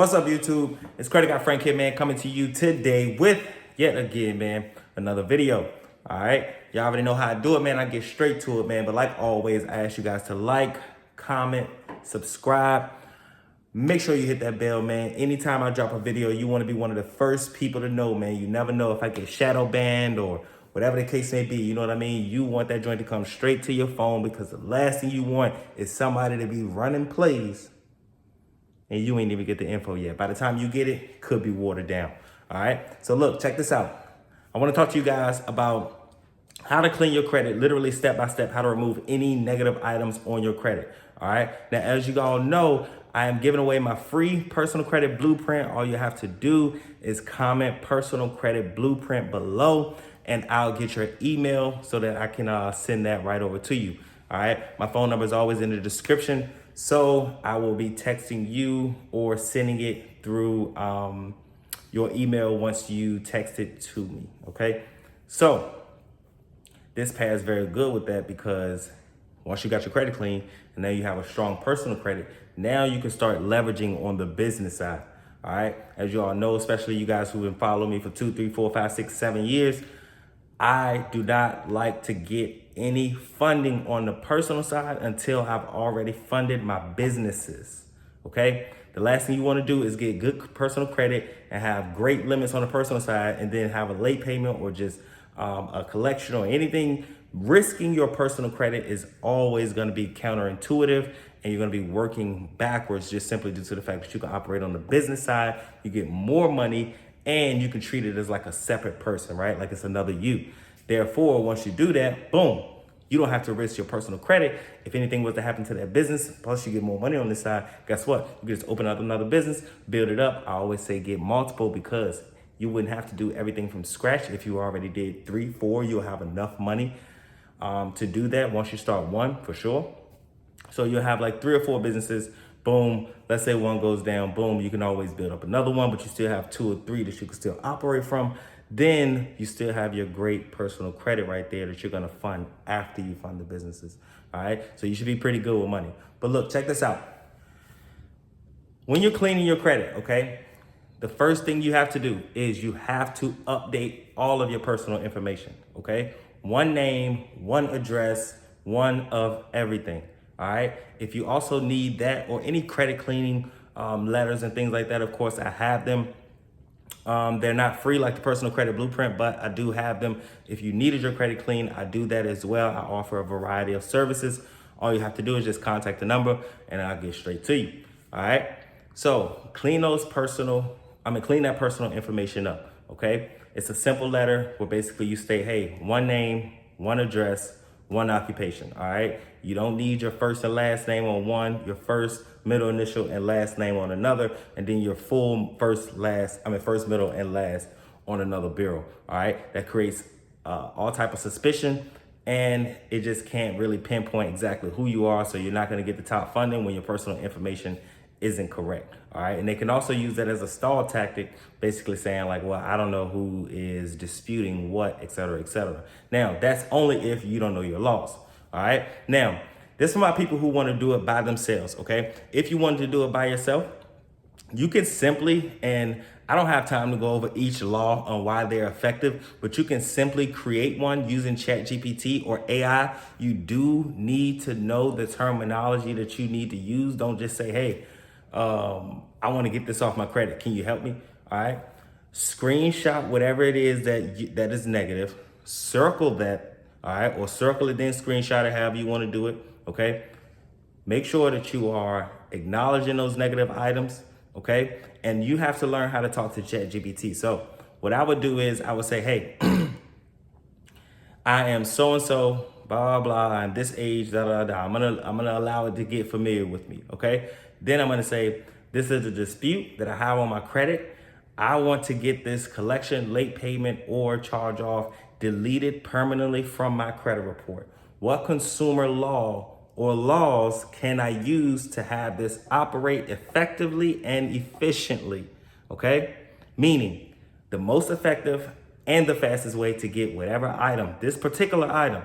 What's up, YouTube? It's Credit Guy Frank here, man, coming to you today with, yet again, man, another video. All right, y'all already know how I do it, man. I get straight to it, man. But like always, I ask you guys to like, comment, subscribe. Make sure you hit that bell, man. Anytime I drop a video, you want to be one of the first people to know, man. You never know if I get shadow banned or whatever the case may be. You know what I mean? You want that joint to come straight to your phone, because the last thing you want is somebody to be running plays and you ain't even get the info yet. By the time you get it, could be watered down. All right. So look, check this out. I want to talk to you guys about how to clean your credit, literally step by step, how to remove any negative items on your credit. All right. Now, as you all know, I am giving away my free personal credit blueprint. All you have to do is comment personal credit blueprint below, and I'll get your email so that I can send that right over to you. All right. My phone number is always in the description, so I will be texting you or sending it through your email once you text it to me. Okay. So this pairs very good with that, because once you got your credit clean and now you have a strong personal credit, now you can start leveraging on the business side. All right. As you all know, especially you guys who've been following me for 2, 3, 4, 5, 6, 7 years, I do not like to get any funding on the personal side until I've already funded my businesses. Okay. The last thing you want to do is get good personal credit and have great limits on the personal side and then have a late payment or just a collection or anything. Risking your personal credit is always going to be counterintuitive, and you're going to be working backwards just simply due to the fact that you can operate on the business side, you get more money, and you can treat it as like a separate person, right? Like it's another you. Therefore, once you do that, boom, you don't have to risk your personal credit. If anything was to happen to that business, plus you get more money on this side, guess what? You can just open up another business, build it up. I always say get multiple, because you wouldn't have to do everything from scratch. If you already did 3, 4, you'll have enough money to do that once you start one, for sure. So you'll have like 3 or 4 businesses. Boom. Let's say one goes down. Boom. You can always build up another one, but you still have 2 or 3 that you can still operate from. Then you still have your great personal credit right there that you're going to fund after you fund the businesses. All right. So you should be pretty good with money. But look, check this out. When you're cleaning your credit, okay, the first thing you have to do is you have to update all of your personal information. Okay. One name, one address, one of everything. All right. If you also need that or any credit cleaning letters and things like that, of course, I have them. They're not free like the personal credit blueprint, but I do have them. If you needed your credit clean, I do that as well. I offer a variety of services. All you have to do is just contact the number and I'll get straight to you. All right. So clean that personal information up. Okay. It's a simple letter where basically you state, hey, one name, one address, one occupation. All right. You don't need your first and last name on one, your first, middle initial, and last name on another, and then your full first, middle, and last on another bureau. All right. That creates all type of suspicion, and it just can't really pinpoint exactly who you are. So you're not going to get the top funding when your personal information isn't correct. All right. And they can also use that as a stall tactic, basically saying like, well, I don't know who is disputing what, et cetera, et cetera. Now, that's only if you don't know your laws. All right. Now, this is for my people who want to do it by themselves. OK, if you wanted to do it by yourself, you can simply, and I don't have time to go over each law on why they're effective, but you can simply create one using ChatGPT or AI. You do need to know the terminology that you need to use. Don't just say, hey, I want to get this off my credit. Can you help me? All right. Screenshot whatever it is that is negative. Circle that. All right. Or circle it, then screenshot it, however you want to do it. OK. Make sure that you are acknowledging those negative items. OK. And you have to learn how to talk to ChatGPT. So what I would do is I would say, hey, I am so and so, blah, blah, I'm this age, da, da, da. I'm gonna allow it to get familiar with me. OK. Then I'm going to say, this is a dispute that I have on my credit. I want to get this collection, late payment, or charge off deleted permanently from my credit report. What consumer law or laws can I use to have this operate effectively and efficiently? Okay. Meaning the most effective and the fastest way to get whatever item, this particular item,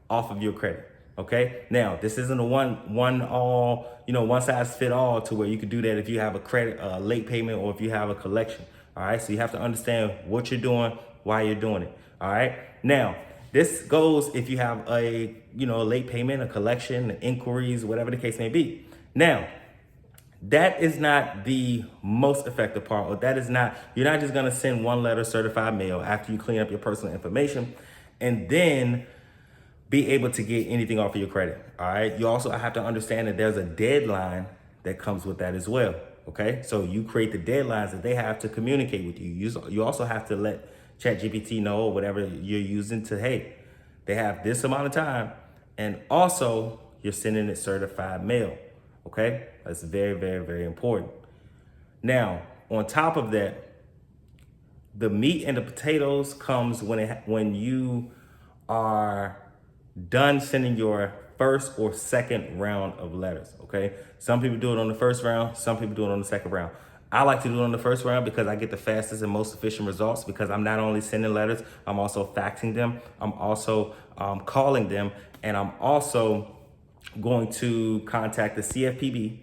off of your credit. Okay. Now, this isn't a one size fit all to where you could do that if you have a credit, late payment, or if you have a collection. All right. So you have to understand what you're doing, why you're doing it. All right. Now, this goes if you have a late payment, a collection, inquiries, whatever the case may be. Now, that is not the most effective part, or that is not, you're not just going to send one letter certified mail after you clean up your personal information and then be able to get anything off of your credit. All right. You also have to understand that there's a deadline that comes with that as well. Okay. So you create the deadlines that they have to communicate with you. You also have to let ChatGPT know, or whatever you're using, to, hey, they have this amount of time. And also you're sending it certified mail. Okay. That's very, very, very important. Now, on top of that, the meat and the potatoes comes when you are done sending your first or second round of letters. Okay. Some people do it on the first round. Some people do it on the second round. I like to do it on the first round because I get the fastest and most efficient results, because I'm not only sending letters, I'm also faxing them. I'm also calling them, and I'm also going to contact the CFPB,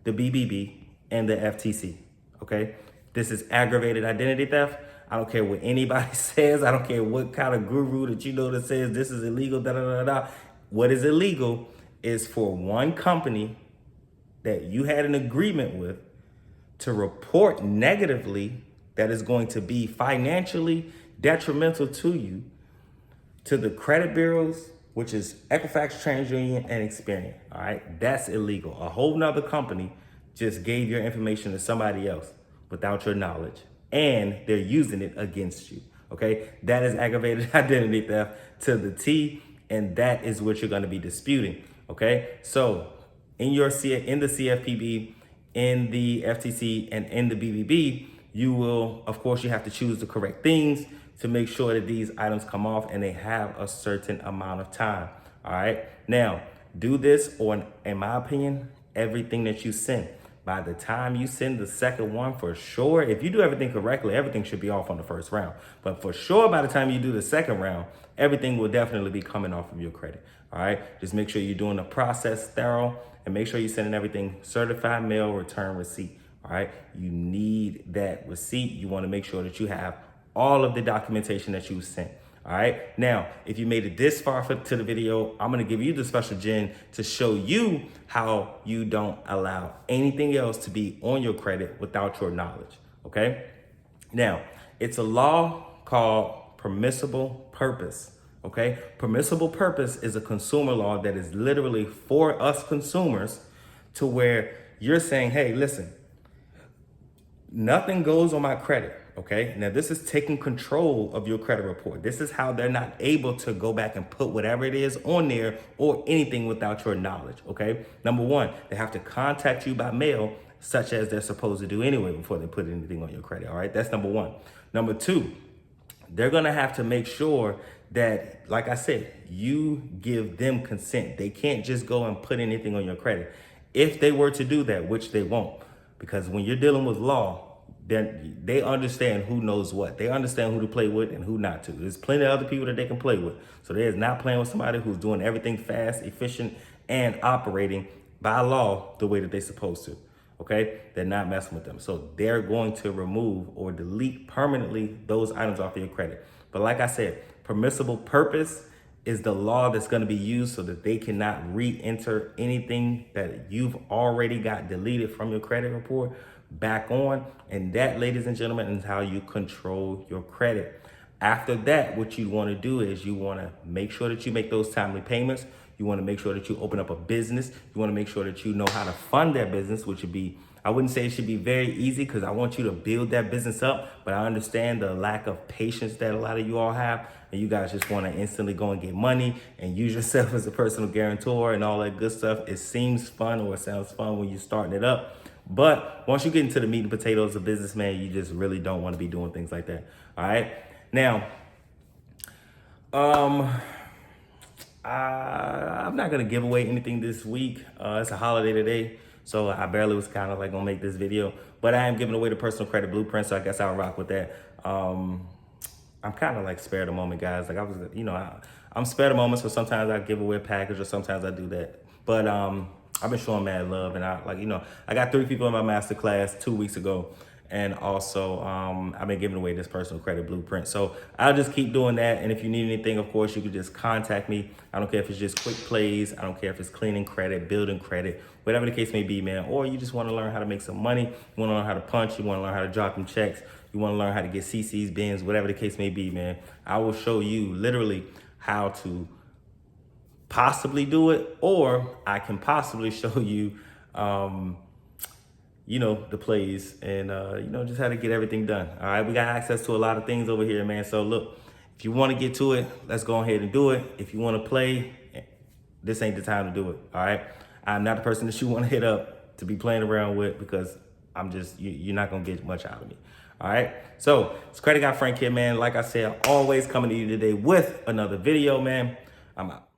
the BBB, and the FTC. Okay. This is aggravated identity theft. I don't care what anybody says. I don't care what kind of guru that that says this is illegal, da da da da. What is illegal is for one company that you had an agreement with to report negatively that is going to be financially detrimental to you, to the credit bureaus, which is Equifax, TransUnion, and Experian. All right, that's illegal. A whole nother company just gave your information to somebody else without your knowledge, and they're using it against you. Okay, that is aggravated identity theft to the T, and that is what you're going to be disputing. Okay, so in the CFPB, in the FTC, and in the BBB, you have to choose the correct things to make sure that these items come off, and they have a certain amount of time. All right, now do this on, in my opinion, everything that you send. By the time you send the second one, for sure, if you do everything correctly, everything should be off on the first round. But for sure, by the time you do the second round, everything will definitely be coming off of your credit. All right. Just make sure you're doing the process thorough, and make sure you're sending everything certified mail, return receipt. All right. You need that receipt. You want to make sure that you have all of the documentation that you sent. All right. Now, if you made it this far to the video, I'm going to give you the special gen to show you how you don't allow anything else to be on your credit without your knowledge. Okay. Now, it's a law called permissible purpose. Okay. Permissible purpose is a consumer law that is literally for us consumers, to where you're saying, hey, listen, nothing goes on my credit. Okay. Now, this is taking control of your credit report. This is how they're not able to go back and put whatever it is on there or anything without your knowledge. Okay. Number one, they have to contact you by mail, such as they're supposed to do anyway, before they put anything on your credit. All right. That's number one. Number two, they're going to have to make sure that, like I said, you give them consent. They can't just go and put anything on your credit. If they were to do that, which they won't, because when you're dealing with law, then they understand who knows what. They understand who to play with and who not to. There's plenty of other people that they can play with. So they're not playing with somebody who's doing everything fast, efficient, and operating by law the way that they're supposed to. Okay? They're not messing with them. So they're going to remove or delete permanently those items off of your credit. But like I said, permissible purpose is the law that's going to be used so that they cannot re-enter anything that you've already got deleted from your credit report back on. And that, ladies and gentlemen, is how you control your credit. After that, what you want to do is you want to make sure that you make those timely payments. You want to make sure that you open up a business. You want to make sure that you know how to fund that business, which would be, I wouldn't say it should be very easy, because I want you to build that business up, but I understand the lack of patience that a lot of you all have, and you guys just want to instantly go and get money and use yourself as a personal guarantor and all that good stuff. It seems fun, or it sounds fun when you're starting it up, but once you get into the meat and potatoes of businessman, you just really don't want to be doing things like that. All right. Now, I'm not going to give away anything this week. It's a holiday today, so I barely was kind of like going to make this video. But I am giving away the personal credit blueprint, so I guess I'll rock with that. I'm kind of like spare the moment, guys. Like I'm spare the moment, so sometimes I give away a package or sometimes I do that. But I've been showing mad love, and I got 3 people in my master class 2 weeks ago, and also I've been giving away this personal credit blueprint. So I'll just keep doing that. And if you need anything, of course, you can just contact me. I don't care if it's just quick plays. I don't care if it's cleaning credit, building credit, whatever the case may be, man. Or you just want to learn how to make some money. You want to learn how to punch. You want to learn how to drop them checks. You want to learn how to get CC's, bins, whatever the case may be, man. I will show you literally how to possibly do it, or I can possibly show you, the plays and, just how to get everything done. All right. We got access to a lot of things over here, man. So look, if you want to get to it, let's go ahead and do it. If you want to play, this ain't the time to do it. All right. I'm not the person that you want to hit up to be playing around with, because you're not going to get much out of me. All right. So it's Credit Guy Frank here, man. Like I said, I'm always coming to you today with another video, man. I'm out.